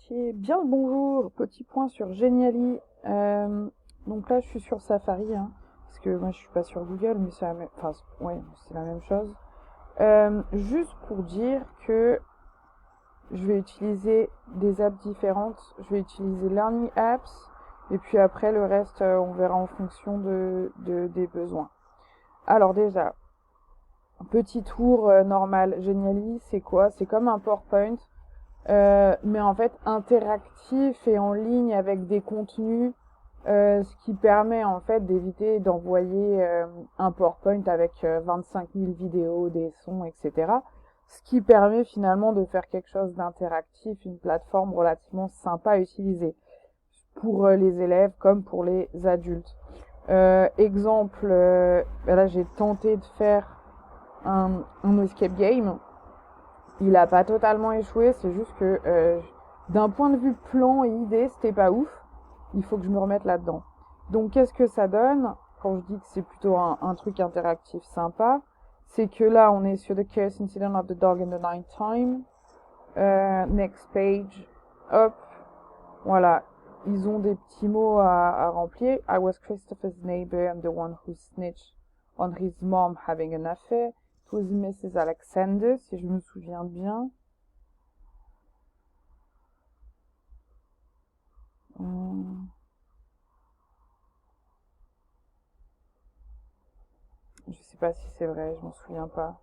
Ok, bien le bonjour. Petit point sur Genially. Donc là, je suis sur Safari, hein, parce que moi, je suis pas sur Google, mais c'est la même, enfin, ouais, c'est la même chose. Juste pour dire que je vais utiliser des apps différentes. Je vais utiliser Learning Apps, et puis après le reste, on verra en fonction des besoins. Alors déjà, petit tour normal. Genially, c'est quoi? C'est comme un PowerPoint. Mais en fait interactif et en ligne avec des contenus, ce qui permet en fait d'éviter d'envoyer un PowerPoint avec 25 000 vidéos, des sons, etc. Ce qui permet finalement de faire quelque chose d'interactif, une plateforme relativement sympa à utiliser pour les élèves comme pour les adultes. Exemple, là j'ai tenté de faire un escape game. Il a pas totalement échoué, c'est juste que d'un point de vue plan et idée, c'était pas ouf. Il faut que je me remette là-dedans. Donc qu'est-ce que ça donne quand je dis que c'est plutôt un truc interactif sympa? C'est que là, on est sur The Curious Incident of the Dog in the Night Time. Next page. Hop. Voilà. Ils ont des petits mots à remplir. I was Christopher's neighbor and the one who snitched on his mom having an affair. It was Mrs. Alexander, si je me souviens bien. Hum, je sais pas si c'est vrai, je m'en souviens pas.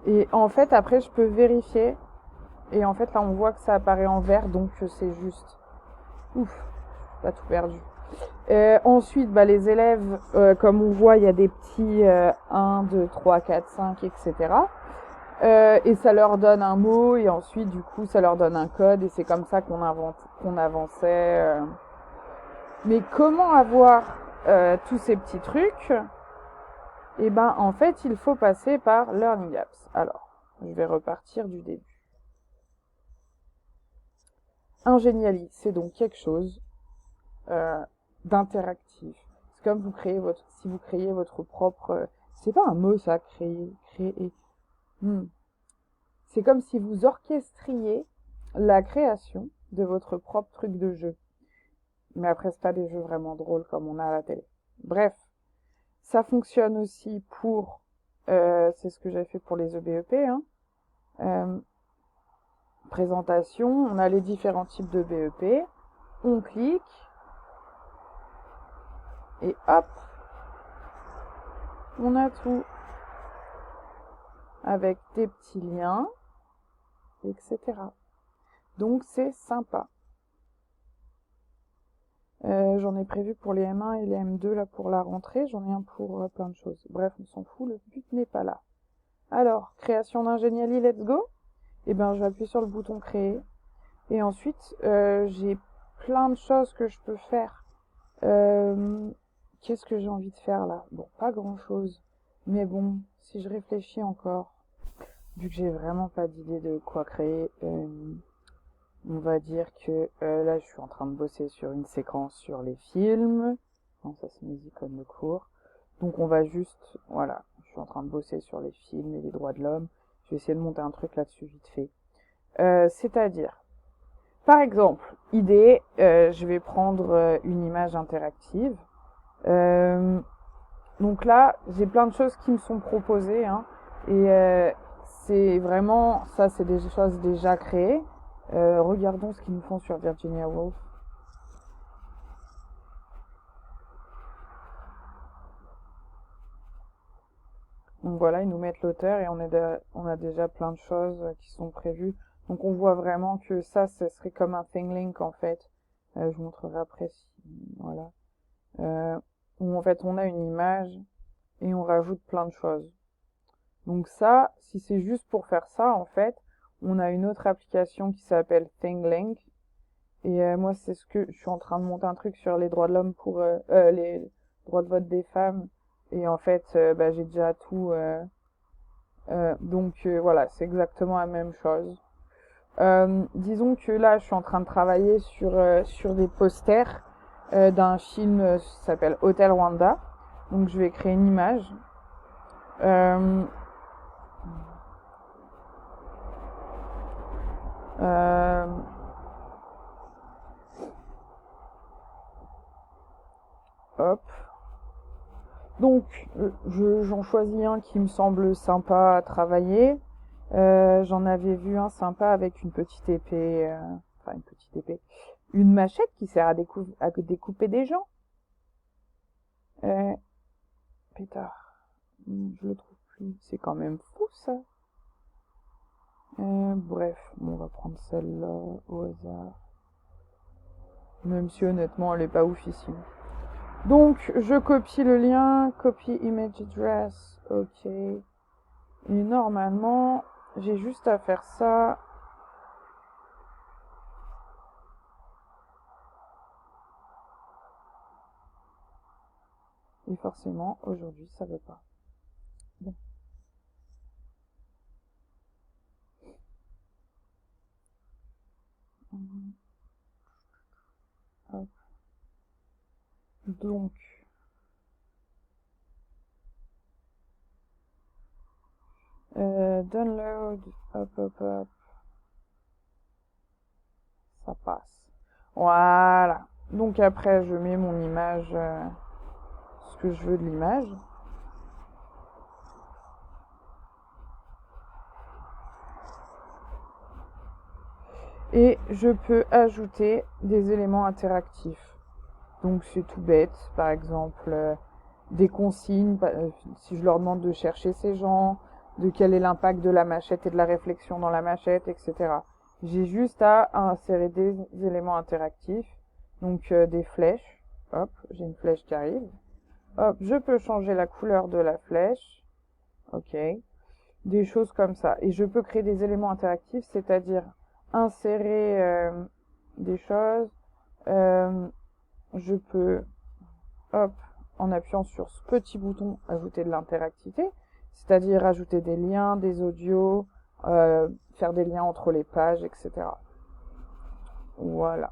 Et en fait, après, je peux vérifier. Et en fait, là, on voit que ça apparaît en vert, donc c'est juste. Ouf, pas tout perdu. Ensuite, bah, les élèves, comme on voit, il y a des petits 1, 2, 3, 4, 5, etc. Et ça leur donne un mot, et ensuite, du coup, ça leur donne un code, et c'est comme ça qu'on avançait. Mais comment avoir tous ces petits trucs? Eh ben, en fait, il faut passer par Learning Apps. Alors, je vais repartir du début. Ingeniali, c'est donc quelque chose euh, d'interactif. C'est comme si vous créez votre propre. C'est pas un mot ça, créer. Hmm. C'est comme si vous orchestriez la création de votre propre truc de jeu. Mais après, c'est pas des jeux vraiment drôles comme on a à la télé. Bref, ça fonctionne aussi pour. C'est ce que j'ai fait pour les EBEP. Hein. Euh, Présentation, on a les différents types de BEP. On clique et hop, on a tout avec des petits liens, etc. Donc c'est sympa. J'en ai prévu pour les M1 et les M2 là pour la rentrée. J'en ai un pour plein de choses. Bref, on s'en fout, le but n'est pas là. Alors, création d'Ingeniali, let's go. Et ben, je vais appuyer sur le bouton créer. Et ensuite, j'ai plein de choses que je peux faire. Qu'est-ce que j'ai envie de faire là? Bon, pas grand-chose. Mais bon, si je réfléchis encore, vu que j'ai vraiment pas d'idée de quoi créer, on va dire que là, je suis en train de bosser sur une séquence sur les films. Non, ça c'est mes icônes de cours. Donc on va juste, voilà, je suis en train de bosser sur les films et les droits de l'homme. Je vais essayer de monter un truc là-dessus vite fait. C'est-à-dire, par exemple, idée, je vais prendre une image interactive. Euh, donc là, j'ai plein de choses qui me sont proposées, hein, et c'est vraiment, ça c'est des choses déjà créées. Regardons ce qu'ils nous font sur Virginia Woolf. Donc voilà, ils nous mettent l'auteur et on a déjà plein de choses qui sont prévues. Donc on voit vraiment que ça, ce serait comme un ThingLink en fait. Je vous montrerai après si, voilà. Où en fait on a une image et on rajoute plein de choses. Donc ça, si c'est juste pour faire ça, en fait, on a une autre application qui s'appelle ThingLink. Et moi, c'est ce que je suis en train de monter un truc sur les droits de l'homme pour les droits de vote des femmes. Et en fait, bah, j'ai déjà tout. Donc voilà, c'est exactement la même chose. Disons que là, je suis en train de travailler sur des posters d'un film qui s'appelle Hotel Rwanda. Donc je vais créer une image. Euh, hop. Donc, j'en choisis un qui me semble sympa à travailler. J'en avais vu un sympa avec une petite épée, enfin une petite épée, une machette qui sert à découper des gens. Pétard, je le trouve plus. C'est quand même fou ça. Bref, bon, on va prendre celle-là au hasard. Même si honnêtement elle est pas ouf ici. Donc je copie le lien, copy image address, ok. Et normalement, j'ai juste à faire ça. Et forcément, aujourd'hui, ça veut pas. Bon. Hop. Donc, download, hop, hop, hop, ça passe. Voilà. Donc après, je mets mon image, ce que je veux de l'image. Et je peux ajouter des éléments interactifs. Donc c'est tout bête, par exemple des consignes, si je leur demande de chercher ces gens, de quel est l'impact de la machette et de la réflexion dans la machette, etc. J'ai juste à insérer des éléments interactifs, donc des flèches. Hop, j'ai une flèche qui arrive. Hop, je peux changer la couleur de la flèche. Ok, des choses comme ça. Et je peux créer des éléments interactifs, c'est-à-dire insérer des choses. Euh, je peux, hop, en appuyant sur ce petit bouton, ajouter de l'interactivité, c'est-à-dire ajouter des liens, des audios, faire des liens entre les pages, etc. Voilà.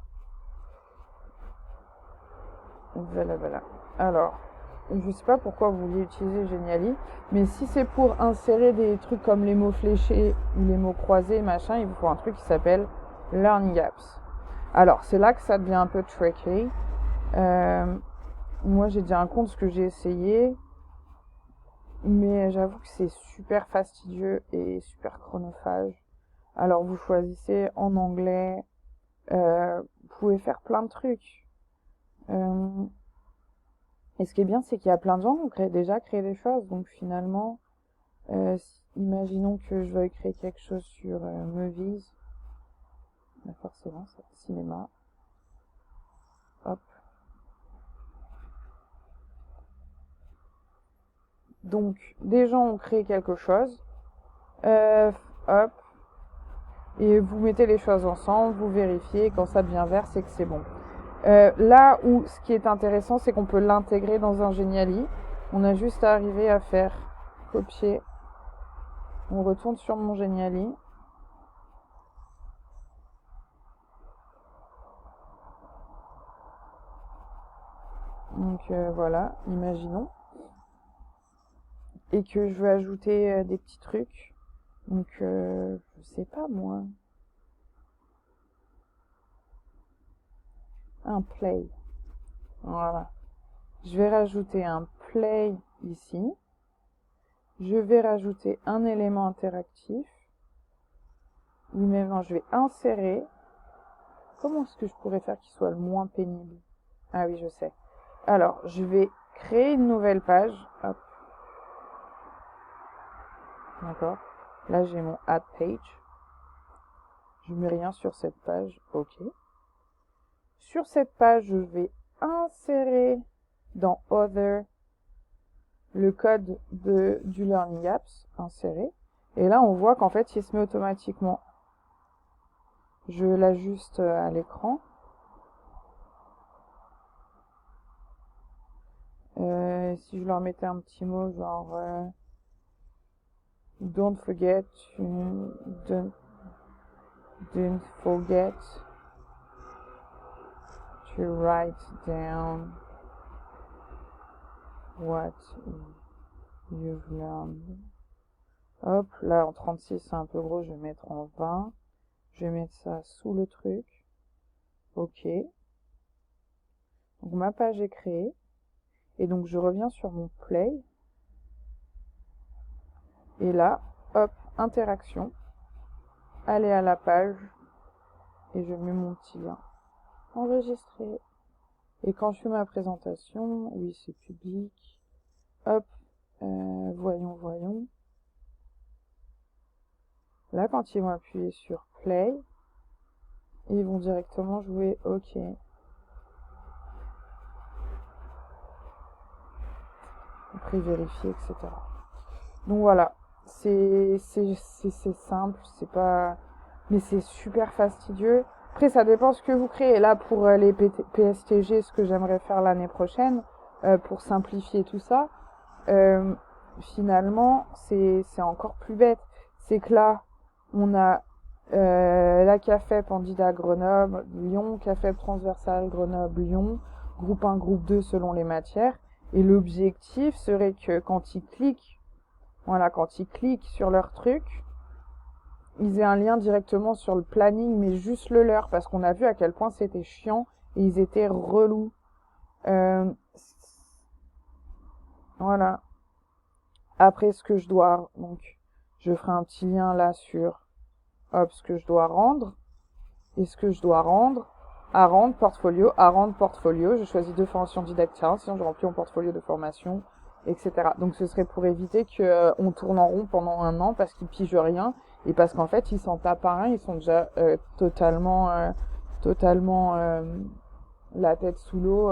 Voilà. Alors, je sais pas pourquoi vous vouliez utiliser Genially, mais si c'est pour insérer des trucs comme les mots fléchés ou les mots croisés, machin, il vous faut un truc qui s'appelle Learning Apps. Alors, c'est là que ça devient un peu tricky. Moi, j'ai déjà un compte que j'ai essayé, mais j'avoue que c'est super fastidieux et super chronophage. Alors, vous choisissez en anglais, vous pouvez faire plein de trucs. Et ce qui est bien, c'est qu'il y a plein de gens qui ont déjà créé des choses. Donc finalement, imaginons que je veuille créer quelque chose sur Movies. Forcément, c'est cinéma. Hop. Donc, des gens ont créé quelque chose. Hop. Et vous mettez les choses ensemble, vous vérifiez. Quand ça devient vert, c'est que c'est bon. Là où ce qui est intéressant, c'est qu'on peut l'intégrer dans un Genially. On a juste à arriver à faire copier. On retourne sur mon Genially. Donc voilà, imaginons. Et que je veux ajouter des petits trucs. Donc je sais pas moi. Un play. Voilà. Je vais rajouter un play ici. Je vais rajouter un élément interactif. Ou même je vais insérer. Comment est-ce que je pourrais faire qu'il soit le moins pénible? Ah oui, je sais. Alors, je vais créer une nouvelle page. Hop. D'accord. Là, j'ai mon add page. Je mets rien sur cette page. Ok. Sur cette page, je vais insérer dans Other le code du Learning Apps. Insérer. Et là, on voit qu'en fait, il se met automatiquement. Je l'ajuste à l'écran. Si je leur mettais un petit mot genre don't forget don't forget to write down what you've learned. Hop, là en 36 c'est un peu gros, je vais mettre en 20. Je vais mettre ça sous le truc. OK. Donc ma page est créée. Et donc je reviens sur mon play. Et là, hop, interaction. Aller à la page. Et je mets mon petit lien. Enregistrer. Et quand je fais ma présentation, oui, c'est public. Hop, voyons. Là, quand ils vont appuyer sur play, ils vont directement jouer OK. Après vérifier, etc. Donc voilà, c'est simple, c'est pas... Mais c'est super fastidieux. Après, ça dépend ce que vous créez. Là, pour les PSTG, ce que j'aimerais faire l'année prochaine, pour simplifier tout ça, finalement, c'est encore plus bête. C'est que là, on a la CAFEP Candida Grenoble, Lyon, CAFEP transversale Grenoble, Lyon, groupe 1, groupe 2 selon les matières. Et l'objectif serait que quand ils cliquent sur leur truc, ils aient un lien directement sur le planning, mais juste le leur, parce qu'on a vu à quel point c'était chiant et ils étaient relous. Voilà. Après, ce que je dois... Donc, je ferai un petit lien là sur... Hop, ce que je dois rendre. Et ce que je dois rendre. À rendre portfolio. Je choisis 2 formations didactiques, sinon je remplis mon portfolio de formation, etc. Donc ce serait pour éviter que on tourne en rond pendant 1 an parce qu'ils pigent rien et parce qu'en fait ils s'en tapent à rien, ils sont déjà totalement la tête sous l'eau,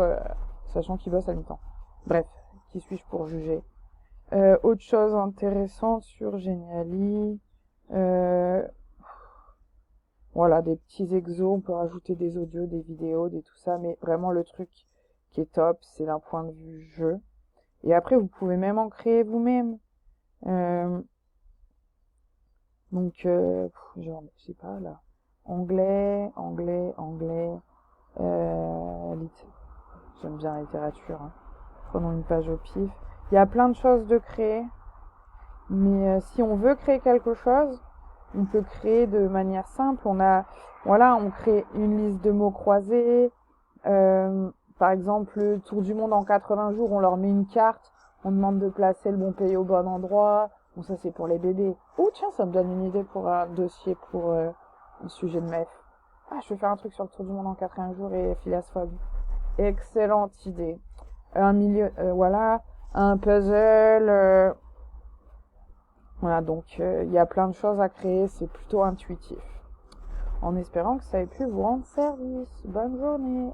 sachant qu'ils bossent à mi-temps. Bref, qui suis-je pour juger? Autre chose intéressante sur Geniali, voilà, des petits exos, on peut rajouter des audios, des vidéos, des tout ça, mais vraiment le truc qui est top, c'est d'un point de vue jeu. Et après, vous pouvez même en créer vous-même. Donc, genre, je sais pas, là. Anglais. J'aime bien la littérature, hein. Prenons une page au pif. Il y a plein de choses de créer. Mais si on veut créer quelque chose, on peut créer de manière simple. On crée une liste de mots croisés. Par exemple, le tour du monde en 80 jours, on leur met une carte. On demande de placer le bon pays au bon endroit. Bon, ça, c'est pour les bébés. Oh, tiens, ça me donne une idée pour un dossier pour un sujet de MEF. Ah, je vais faire un truc sur le tour du monde en 80 jours et Phileas Fogg. Excellente idée. Voilà, un puzzle. Voilà, donc il y a plein de choses à créer, c'est plutôt intuitif. En espérant que ça ait pu vous rendre service. Bonne journée.